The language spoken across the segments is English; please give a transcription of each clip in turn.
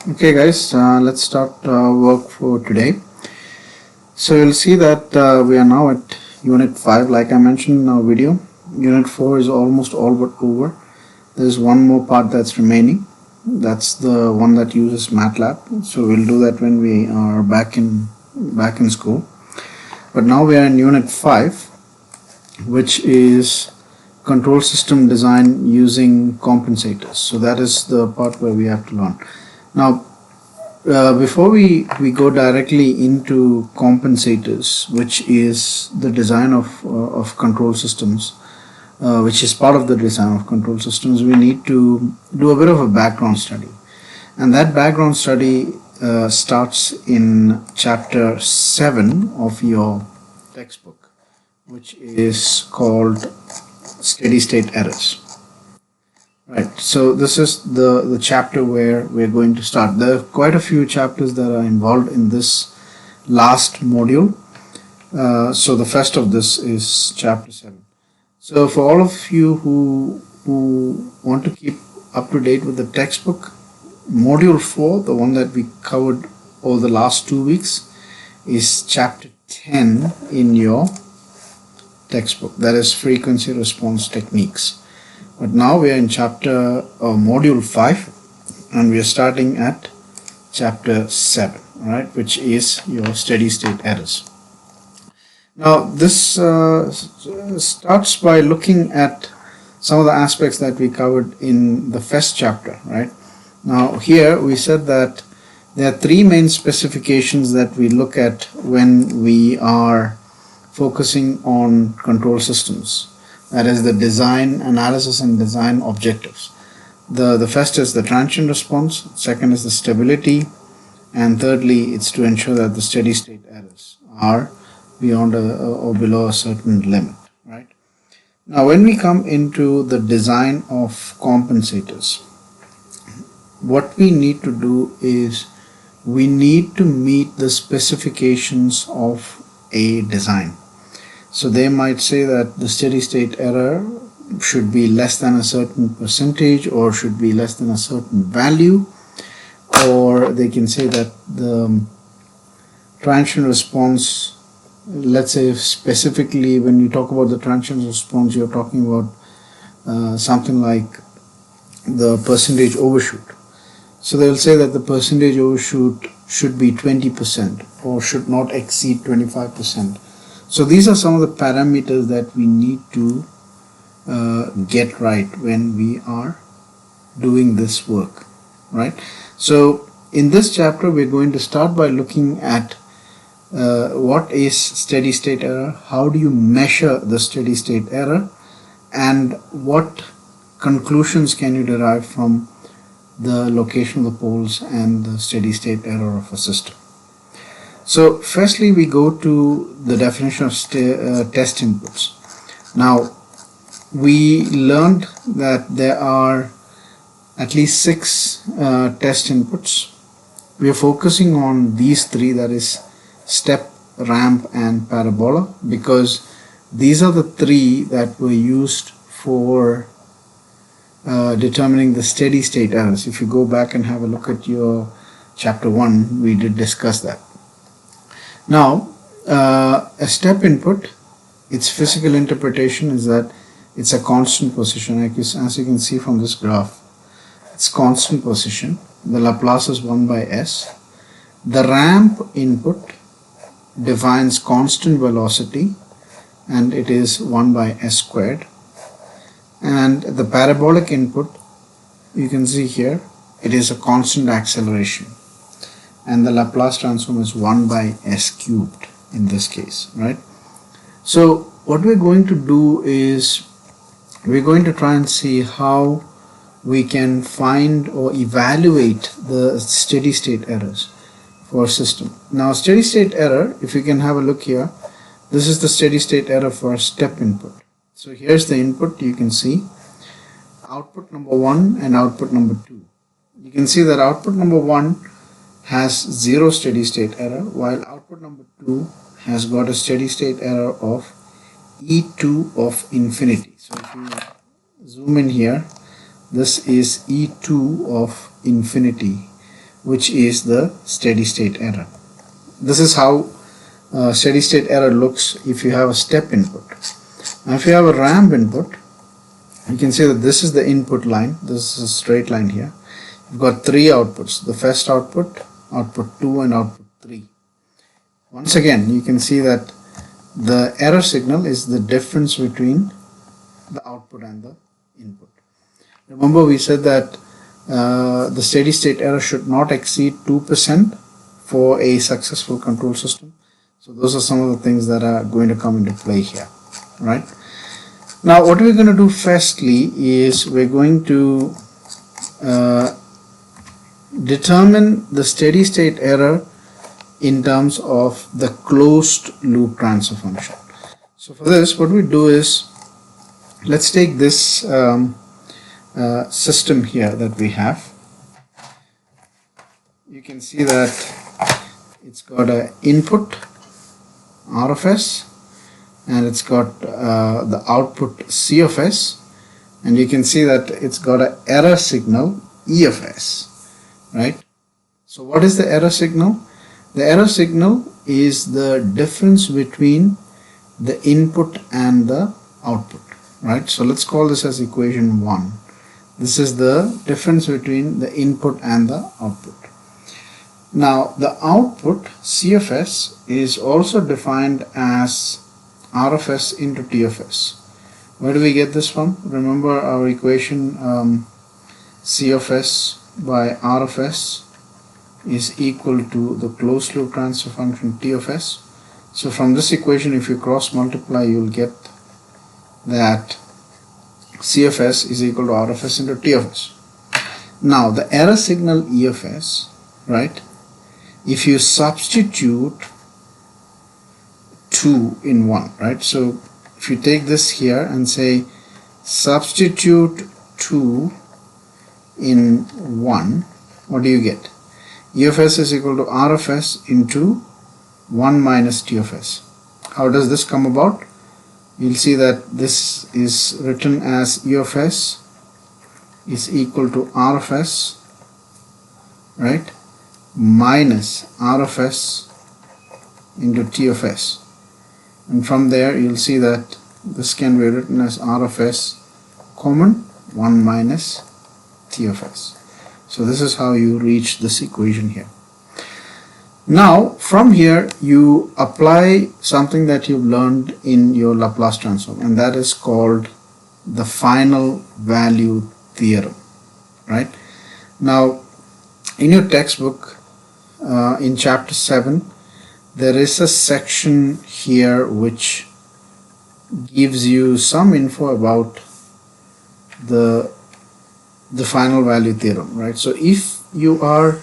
Okay guys, let's start work for today. So you'll see that we are now at unit 5 like I mentioned in our video. Unit 4 is almost all but over. There's one more part that's remaining. That's the one that uses MATLAB. So we'll do that when we are back in school. But now we are in unit 5, which is control system design using compensators. So that is the part where we have to learn. Now before we go directly into compensators, which is the design of control systems, which is part of the design of control systems, we need to do a bit of a background study. And that background study starts in chapter 7 of your textbook, which is called steady state errors. Right, so this is the chapter where we're going to start. There are quite a few chapters that are involved in this last module. So the first of this is chapter 7. So for all of you who want to keep up to date with the textbook, module 4, the one that we covered over the last 2 weeks, is chapter 10 in your textbook. That is frequency response techniques. But now we are in module 5, and we are starting at chapter 7, right, which is your steady state errors. Now this starts by looking at some of the aspects that we covered in the first chapter, right? Now here we said that there are 3 main specifications that we look at when we are focusing on control systems. That is the design, analysis and design objectives. The first is the transient response, second is the stability, and thirdly it's to ensure that the steady state errors are beyond or below a certain limit, right? Now when we come into the design of compensators, what we need to do is we need to meet the specifications of a design. So they might say that the steady state error should be less than a certain percentage or should be less than a certain value, or they can say that the transient response, let's say specifically when you talk about the transient response, you're talking about something like the percentage overshoot. So they'll say that the percentage overshoot should be 20% or should not exceed 25%. So these are some of the parameters that we need to get right when we are doing this work, right? So in this chapter we're going to start by looking at what is steady state error, how do you measure the steady state error, and what conclusions can you derive from the location of the poles and the steady state error of a system. So firstly we go to the definition of test inputs. Now we learned that there are at least 6 test inputs. We are focusing on these 3, that is step, ramp and parabola, because these are the 3 that were used for determining the steady state errors. If you go back and have a look at your chapter 1, we did discuss that. Now a step input, its physical interpretation is that it's a constant position. As you can see from this graph, it's constant position. The Laplace is 1 by s. The ramp input defines constant velocity and it is 1 by s squared. And the parabolic input, you can see here, it is a constant acceleration, and the Laplace transform is 1 by s cubed in this case, right? So what we're going to do is we're going to try and see how we can find or evaluate the steady state errors for a system. Now steady state error, if you can have a look here, this is the steady state error for a step input. So here's the input, you can see output number 1 and output number 2. You can see that output number 1 has 0 steady state error, while output number 2 has got a steady state error of E2 of infinity. So if you zoom in here, this is E2 of infinity, which is the steady state error. This is how steady state error looks if you have a step input. Now if you have a ramp input, you can see that this is the input line. This is a straight line here. You've got three outputs: the first output, output 2, and output 3. Once again, you can see that the error signal is the difference between the output and the input. Remember, we said that the steady state error should not exceed 2% for a successful control system. So those are some of the things that are going to come into play here, right? Now what we're going to do firstly is we're going to determine the steady state error in terms of the closed loop transfer function. So for this, what we do is, let's take this system here that we have. You can see that it's got an input R of S, and it's got the output C of S, and you can see that it's got an error signal E of S, right? So what is the error signal? The error signal is the difference between the input and the output, right? So let's call this as equation 1. This is the difference between the input and the output. Now the output C of S is also defined as R of S into T of S. Where do we get this from? Remember our equation, C of S by R of S is equal to the closed loop transfer function T of S. So from this equation, if you cross multiply, you will get that C of S is equal to R of S into T of S. Now the error signal E of S, right? If you substitute 2 in 1, right? So if you take this here and say substitute 2 in 1, what do you get? E of S is equal to R of S into 1 minus T of S. How does this come about? You'll see that this is written as E of S is equal to R of S, right, minus R of S into T of S. And from there you'll see that this can be written as R of S common 1 minus T of S. So this is how you reach this equation here. Now from here you apply something that you've learned in your Laplace transform, and that is called the final value theorem, right? Now in your textbook in chapter 7 there is a section here which gives you some info about the final value theorem, right? So if you are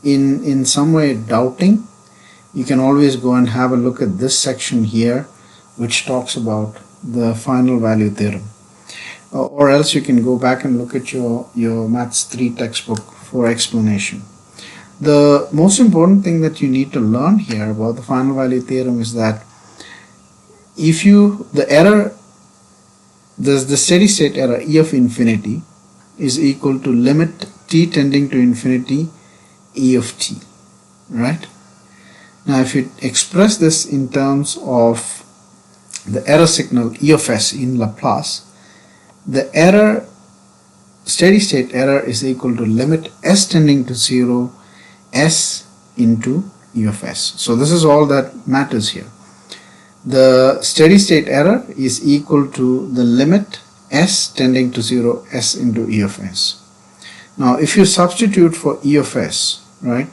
in some way doubting, you can always go and have a look at this section here which talks about the final value theorem, or else you can go back and look at your Maths 3 textbook for explanation. The most important thing that you need to learn here about the final value theorem is that if the steady state error E of infinity is equal to limit t tending to infinity E of t, right? Now if you express this in terms of the error signal E of S in Laplace, the steady state error is equal to limit s tending to 0 s into E of S. So this is all that matters here. The steady state error is equal to the limit s tending to 0 s into E of S. Now if you substitute for E of S, right,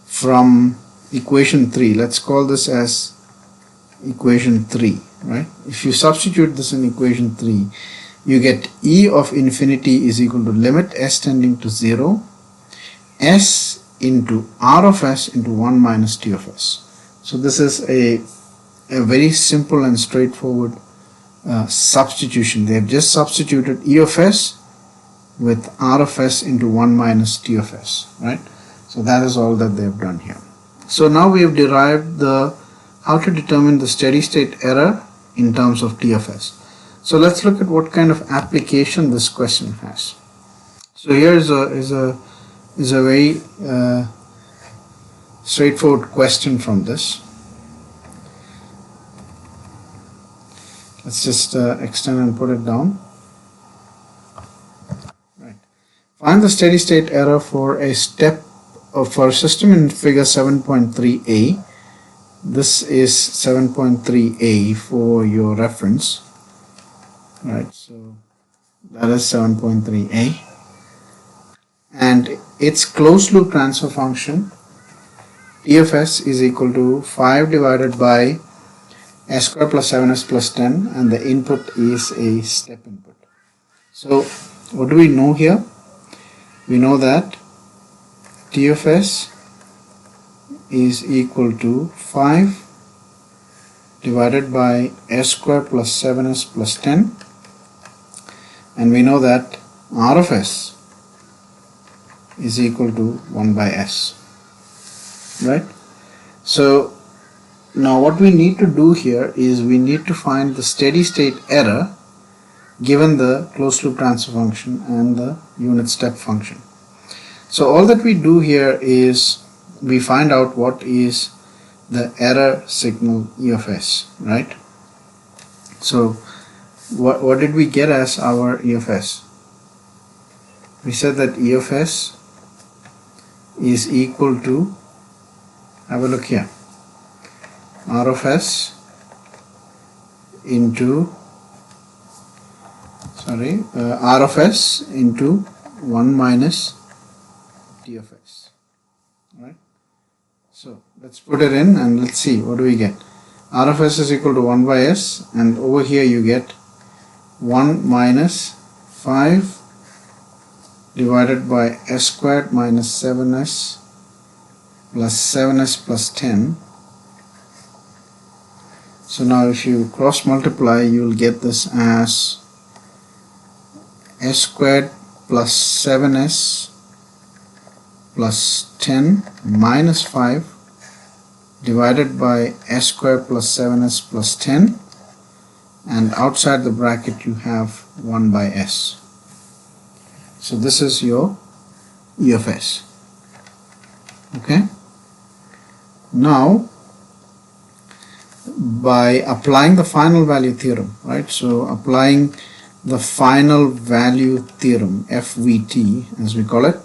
from equation 3, let's call this as equation 3, right? If you substitute this in equation 3, you get E of infinity is equal to limit s tending to 0 s into R of S into 1 minus T of S. So this is a very simple and straightforward substitution. They have just substituted E of S with R of S into 1 minus T of S, right? So that is all that they have done here. So now we have derived how to determine the steady state error in terms of T of S. So let's look at what kind of application this question has. So here is a is a very straightforward question from this. Let's just extend and put it down. Right. Find the steady state error for a for a system in figure 7.3a. This is 7.3a for your reference. Right, so that is 7.3a, and its closed loop transfer function TFS is equal to 5 divided by s square plus 7s plus 10, and the input is a step input. So what do we know here? We know that TFS is equal to 5 divided by s square plus 7s plus 10, and we know that R of s is equal to 1 by s, right? So now what we need to do here is we need to find the steady state error given the closed loop transfer function and the unit step function. So all that we do here is we find out what is the error signal E of s, right? So what did we get as our E of s? We said that E of s is equal to, have a look here, R of s into R of s into 1 minus T of s, right? So let's put it in and let's see what do we get. R of s is equal to 1 by s, and over here you get 1 minus 5 divided by s squared minus 7s plus 7s plus 10. So now if you cross multiply, you will get this as s squared plus 7s plus 10 minus 5 divided by s squared plus 7s plus 10, and outside the bracket you have 1 by s. So this is your E of s. Okay. Now by applying the final value theorem, right? So applying the final value theorem, FVT as we call it,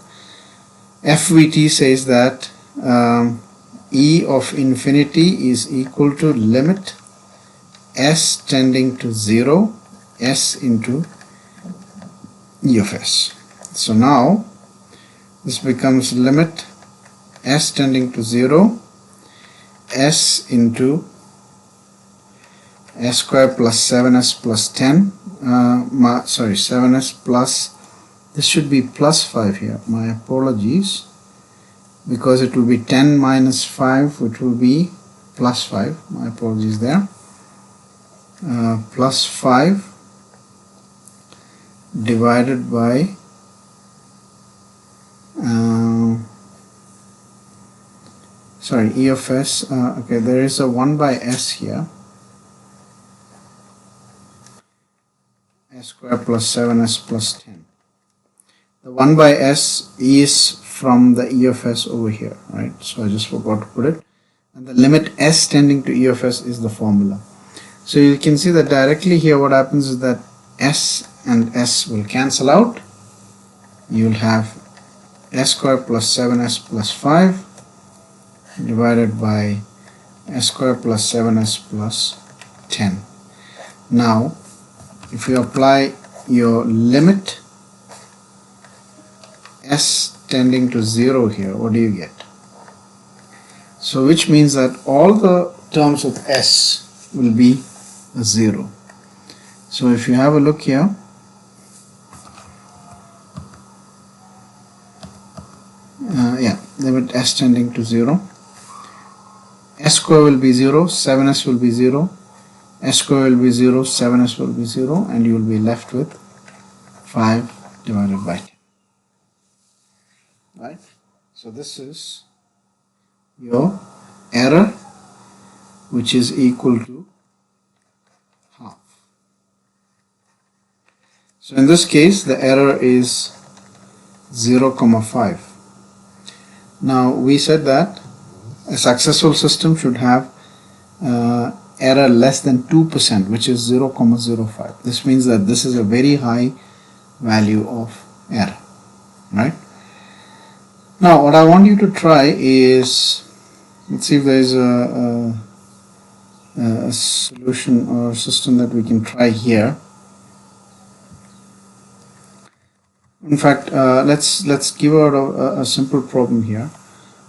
FVT says that E of infinity is equal to limit s tending to 0 s into E of s. So now this becomes limit s tending to 0 s into s square plus 7s plus 10, 7s plus, this should be plus 5 here, my apologies, because it will be 10 minus 5, which will be plus 5, my apologies there, plus 5 divided by E of s, okay, there is a 1 by s here, s square plus 7s plus 10. The 1 by s is from the E of s over here, right? So I just forgot to put it. And the limit s tending to E of s is the formula. So you can see that directly here what happens is that s and s will cancel out. You will have s square plus 7s plus 5 divided by s square plus 7s plus 10. Now if you apply your limit s tending to 0 here, what do you get? So which means that all the terms with s will be a 0. So if you have a look here, limit s tending to 0, s square will be 0, 7s will be 0, s square will be 0, 7s will be 0, and you will be left with 5 divided by 10. Right? So this is your error, which is equal to half. So in this case the error is 0,5. Now we said that a successful system should have error less than 2%, which is 0.05. This means that this is a very high value of error, right? Now what I want you to try is, let's see if there is a solution or system that we can try here. In fact, let's give out a simple problem here.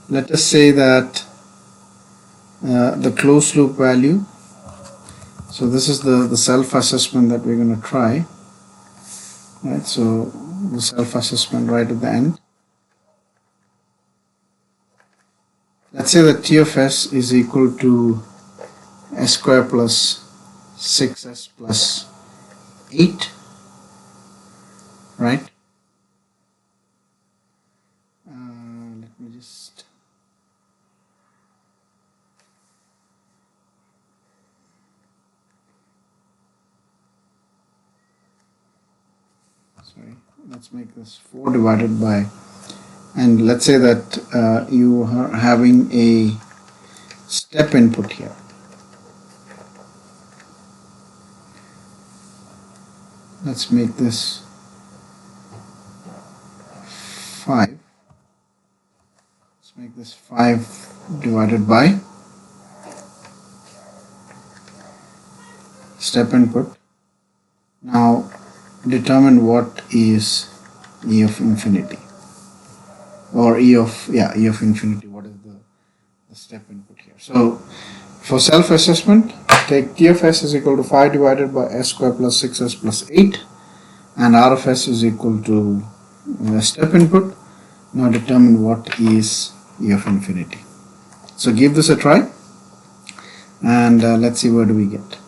Let us say that the closed loop value, so this is the self-assessment that we're going to try, right? So the self-assessment right at the end. Let's say that T of S is equal to S square plus 6S plus 8, right? Let me just let's make this 4 divided by, and let's say that you are having a step input here. Let's make this 5. Let's make this 5 divided by step input. Now determine what is E of infinity, or E of infinity. What is the step input here? So for self-assessment, take T of S is equal to 5 divided by S square plus 6S plus 8, and R of S is equal to step input. Now determine what is E of infinity. So give this a try, and let's see what do we get.